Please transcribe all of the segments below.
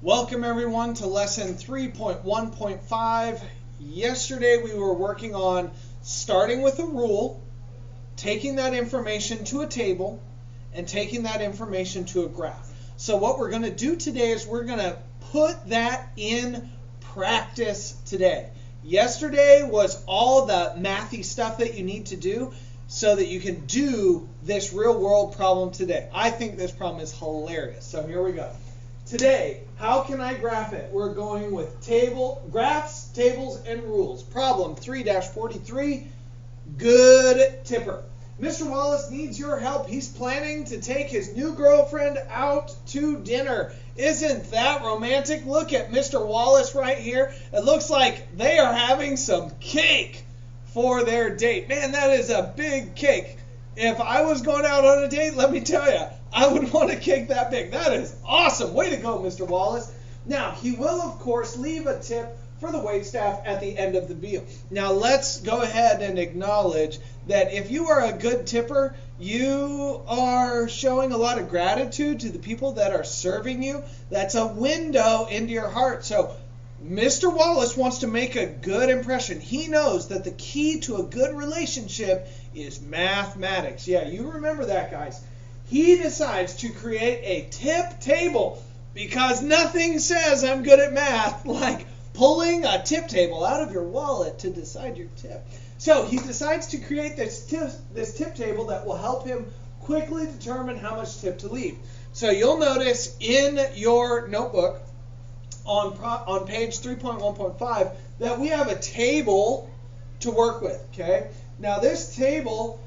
Welcome everyone to lesson 3.1.5. Yesterday we were working on starting with a rule, taking that information to a table, and taking that information to a graph. So what we're going to do today is we're going to put that in practice today. Yesterday was all the mathy stuff that you need to do so that you can do this real world problem today. I think this problem is hilarious. So here we go. Today, how can I graph it? We're going with graphs, tables, and rules. Problem 3-43, good tipper. Mr. Wallace needs your help. He's planning to take his new girlfriend out to dinner. Isn't that romantic? Look at Mr. Wallace right here. It looks like they are having some cake for their date. Man, that is a big cake. If I was going out on a date, let me tell you, I would want a cake that big. That is awesome. Way to go, Mr. Wallace. Now, he will, of course, leave a tip for the waitstaff at the end of the meal. Now, let's go ahead and acknowledge that if you are a good tipper, you are showing a lot of gratitude to the people that are serving you. That's a window into your heart. So, Mr. Wallace wants to make a good impression. He knows that the key to a good relationship is mathematics. Yeah, you remember that, guys. He decides to create a tip table because nothing says I'm good at math like pulling a tip table out of your wallet to decide your tip. So he decides to create this tip table that will help him quickly determine how much tip to leave. So you'll notice in your notebook on page 3.1.5 that we have a table to work with. Okay. Now this table,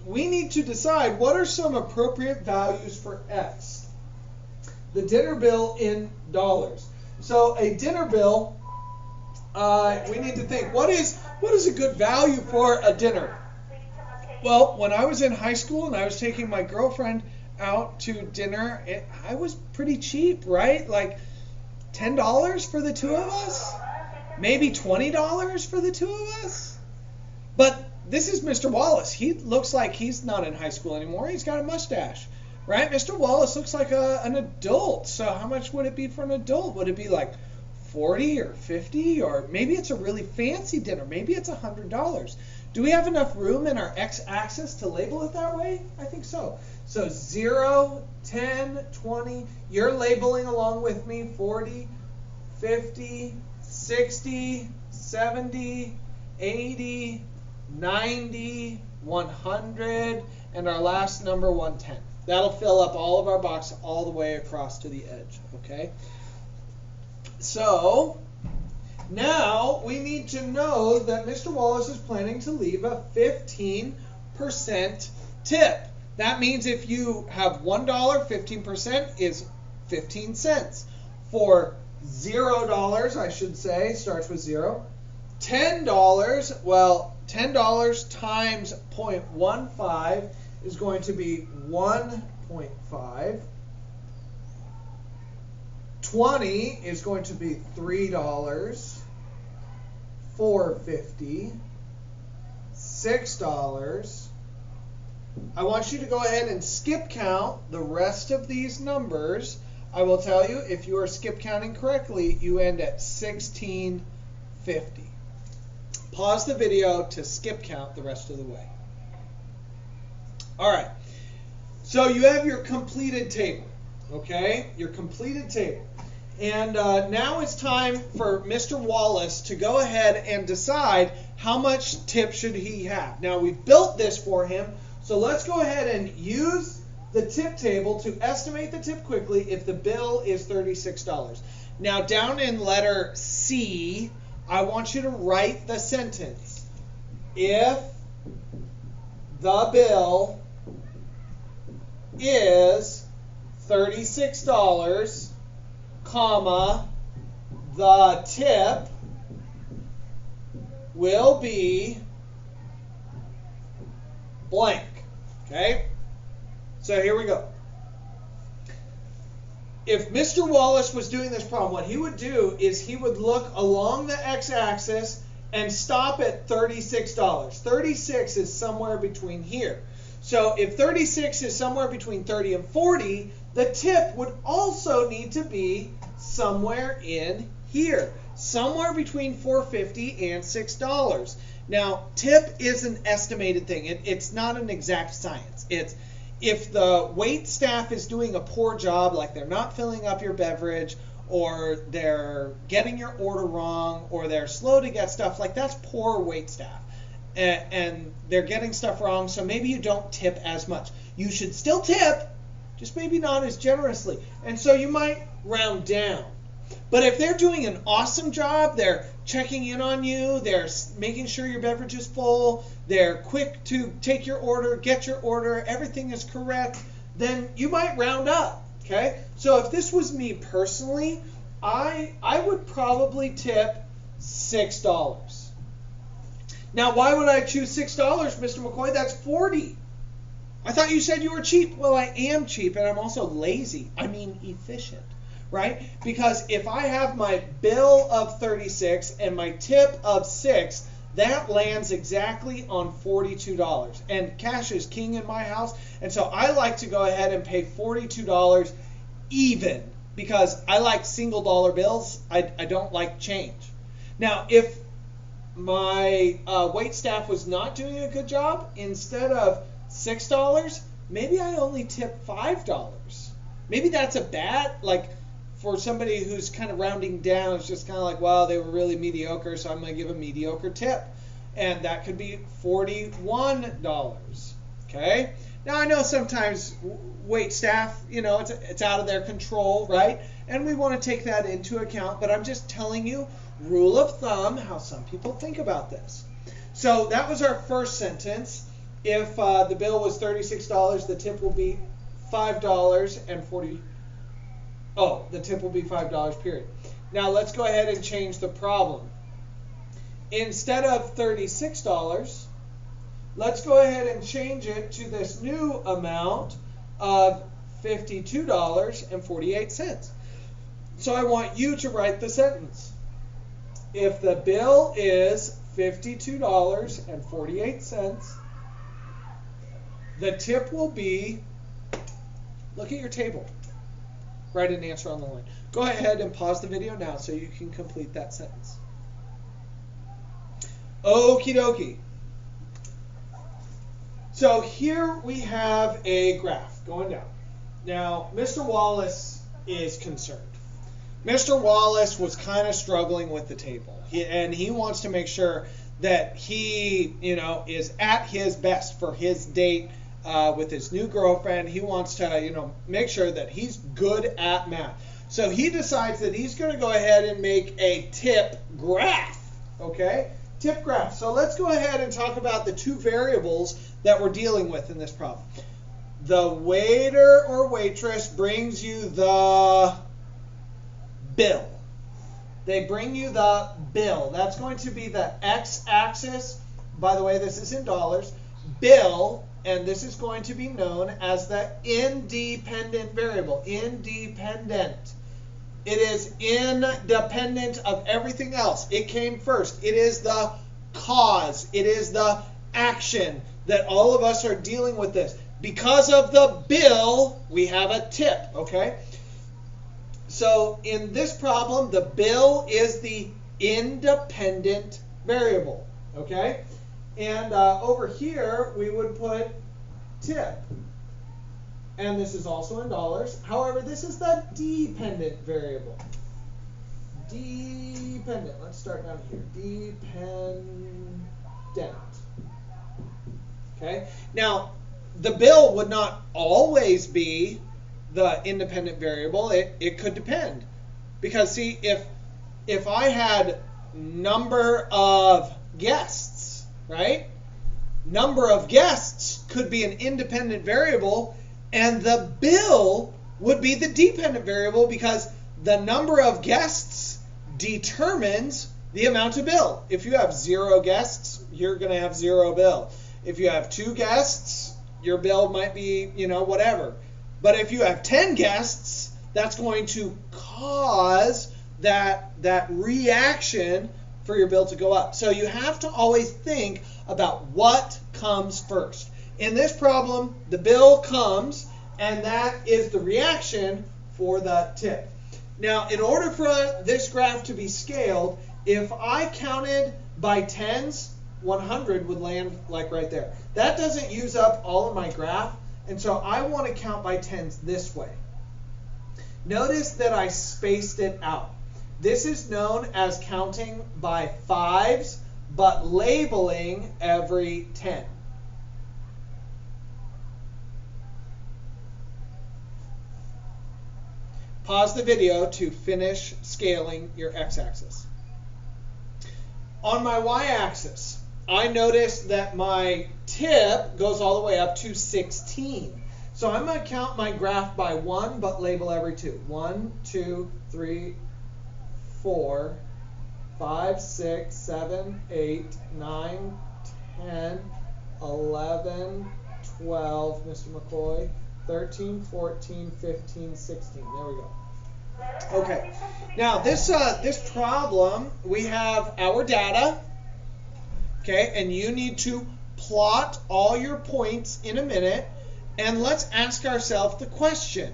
we need to decide what are some appropriate values for X. The dinner bill in dollars. So a dinner bill, we need to think, what is a good value for a dinner? Well, when I was in high school and I was taking my girlfriend out to dinner, I was pretty cheap, right? Like $10 for the two of us? Maybe $20 for the two of us? But this is Mr. Wallace. He looks like he's not in high school anymore. He's got a mustache, right? Mr. Wallace looks like an adult. So how much would it be for an adult? Would it be like 40 or 50? Or maybe it's a really fancy dinner. Maybe it's $100. Do we have enough room in our x-axis to label it that way? I think so. So 0, 10, 20. You're labeling along with me 40, 50, 60, 70, 80, 90, 100, and our last number 110. That'll fill up all of our box all the way across to the edge, okay? So, now we need to know that Mr. Wallace is planning to leave a 15% tip. That means if you have $1, 15% is 15 cents. For $0, I should say, starts with 0. $10, well, $10 times 0.15 is going to be 1.5. 20 is going to be $3. $4.50. $6. I want you to go ahead and skip count the rest of these numbers. I will tell you, if you are skip counting correctly, you end at $16.50. Pause the video to skip count the rest of the way. All right. So you have your completed table, okay? Your completed table. And now it's time for Mr. Wallace to go ahead and decide how much tip should he have. Now we've built this for him, so let's go ahead and use the tip table to estimate the tip quickly if the bill is $36. Now down in letter C, I want you to write the sentence. If the bill is $36, comma, the tip will be blank. Okay? So here we go. If Mr. Wallace was doing this problem, what he would do is he would look along the x-axis and stop at $36. 36 is somewhere between here. So if 36 is somewhere between 30 and 40, the tip would also need to be somewhere in here, somewhere between $4.50 and $6. Now, tip is an estimated thing. It's not an exact science. It's if the wait staff is doing a poor job, like they're not filling up your beverage, or they're getting your order wrong, or they're slow to get stuff, like that's poor wait staff. And they're getting stuff wrong, so maybe you don't tip as much. You should still tip, just maybe not as generously. And so you might round down. But if they're doing an awesome job, they're checking in on you, they're making sure your beverage is full, they're quick to take your order, get your order, everything is correct, then you might round up. Okay? So if this was me personally, I would probably tip $6. Now, why would I choose $6, Mr. McCoy? That's $40. I thought you said you were cheap. Well, I am cheap, and I'm also lazy. I mean efficient, right? Because if I have my bill of $36 and my tip of $6, that lands exactly on $42. And cash is king in my house, and so I like to go ahead and pay $42 even, because I like single dollar bills. I don't like change. Now, if my wait staff was not doing a good job, instead of $6, maybe I only tip $5. Maybe that's a bad, like, for somebody who's kind of rounding down, it's just kind of like, well, they were really mediocre, so I'm going to give a mediocre tip. And that could be $41. Okay? Now, I know sometimes wait staff, it's out of their control, right? And we want to take that into account, but I'm just telling you, rule of thumb, how some people think about this. So that was our first sentence. If the bill was $36, the tip will be $5.40. Oh, the tip will be $5, period. Now let's go ahead and change the problem. Instead of $36, let's go ahead and change it to this new amount of $52.48. So I want you to write the sentence. If the bill is $52.48, the tip will be, look at your table. Write an answer on the line. Go ahead and pause the video now so you can complete that sentence. Okie dokie. So here we have a graph going down. Now, Mr. Wallace is concerned. Mr. Wallace was kind of struggling with the table, and he wants to make sure that he, is at his best for his date with his new girlfriend. He wants to, make sure that he's good at math. So he decides that he's going to go ahead and make a tip graph, okay? Tip graph. So let's go ahead and talk about the two variables that we're dealing with in this problem. The waiter or waitress brings you the bill. They bring you the bill. That's going to be the x-axis. By the way, this is in dollars. Bill, and this is going to be known as the independent variable. Independent. It is independent of everything else. It came first. It is the cause. It is the action that all of us are dealing with this. Because of the bill, we have a tip, okay? So in this problem, the bill is the independent variable, okay? And over here, we would put tip. And this is also in dollars. However, this is the dependent variable. Dependent. Let's start down here. Dependent. Okay? Now, the bill would not always be the independent variable. It could depend. Because, see, if I had number of guests, right? Number of guests could be an independent variable, and the bill would be the dependent variable because the number of guests determines the amount of bill. If you have 0 guests, you're going to have 0 bill. If you have 2 guests, your bill might be, whatever. But if you have 10 guests, that's going to cause that reaction for your bill to go up. So you have to always think about what comes first. In this problem, the bill comes, and that is the reaction for the tip. Now, in order for this graph to be scaled, if I counted by tens, 100 would land like right there. That doesn't use up all of my graph, and so I want to count by tens this way. Notice that I spaced it out. This is known as counting by fives, but labeling every 10. Pause the video to finish scaling your x-axis. On my y-axis, I notice that my tip goes all the way up to 16. So I'm going to count my graph by 1, but label every 2. 1, 2, 3, 4, 5, 6, 7, 8, 9, 10, 11, 12, Mr. McCoy, 13, 14, 15, 16. There we go. Okay. Now this problem, we have our data. Okay, and you need to plot all your points in a minute, and let's ask ourselves the question.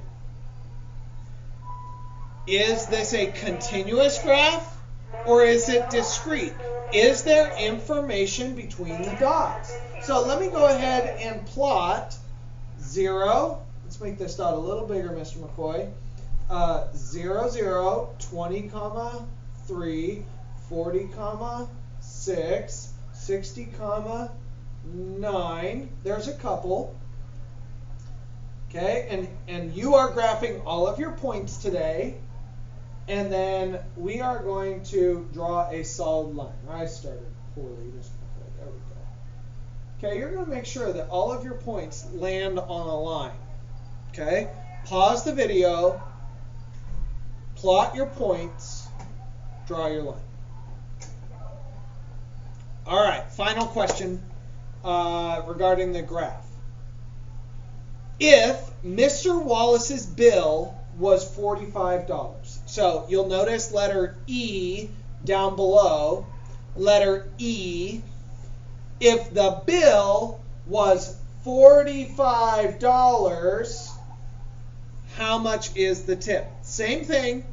Is this a continuous graph or is it discrete? Is there information between the dots? So let me go ahead and plot 0. Let's make this dot a little bigger, Mr. McCoy. 0, 0, 20, 3, 40, 6, 60, 9. There's a couple. Okay, and you are graphing all of your points today. And then we are going to draw a solid line. I started poorly. There we go. Okay, you're going to make sure that all of your points land on a line. Okay, pause the video, plot your points, draw your line. All right, final question regarding the graph. If Mr. Wallace's bill was $45, so you'll notice letter E down below, letter E. If the bill was $45, how much is the tip? Same thing,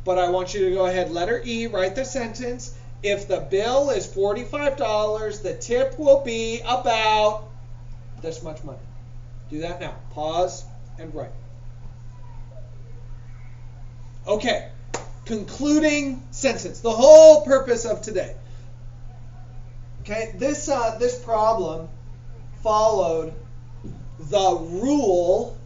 but I want you to go ahead, letter E, write the sentence. If the bill is $45, the tip will be about this much money. Do that now. Pause and write. Okay, concluding sentence, the whole purpose of today. Okay, this problem followed the rule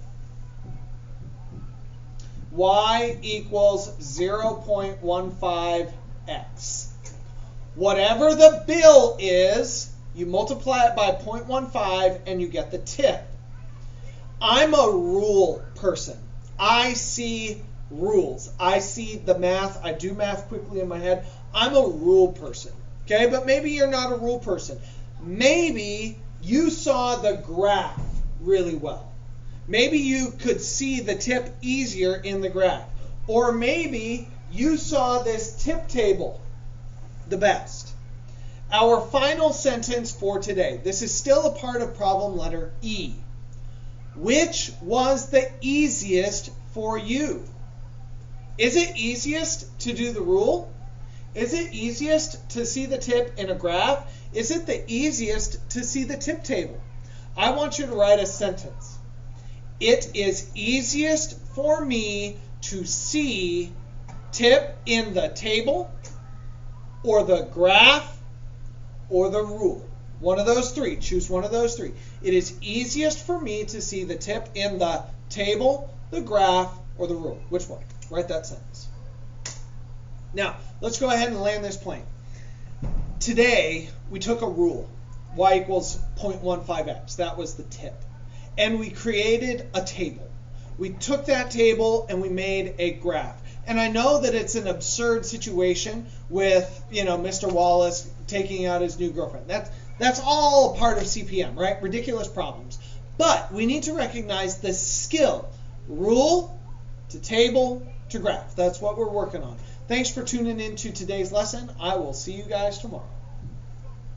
y equals 0.15x. Whatever the bill is, you multiply it by 0.15 and you get the tip. I'm a rule person. I see rules. I see the math. I do math quickly in my head. I'm a rule person. Okay, but maybe you're not a rule person. Maybe you saw the graph really well. Maybe you could see the tip easier in the graph. Or maybe you saw this tip table the best. Our final sentence for today. This is still a part of problem letter E. Which was the easiest for you? Is it easiest to do the rule? Is it easiest to see the tip in a graph? Is it the easiest to see the tip table? I want you to write a sentence. It is easiest for me to see tip in the table or the graph or the rule. One of those three. Choose one of those three. It is easiest for me to see the tip in the table, the graph, or the rule. Which one? Write that sentence. Now, let's go ahead and land this plane. Today, we took a rule. Y equals 0.15x. That was the tip. And we created a table. We took that table and we made a graph. And I know that it's an absurd situation with, Mr. Wallace taking out his new girlfriend. That's all part of CPM, right? Ridiculous problems. But we need to recognize the skill. Rule to table to graph. That's what we're working on. Thanks for tuning in to today's lesson. I will see you guys tomorrow.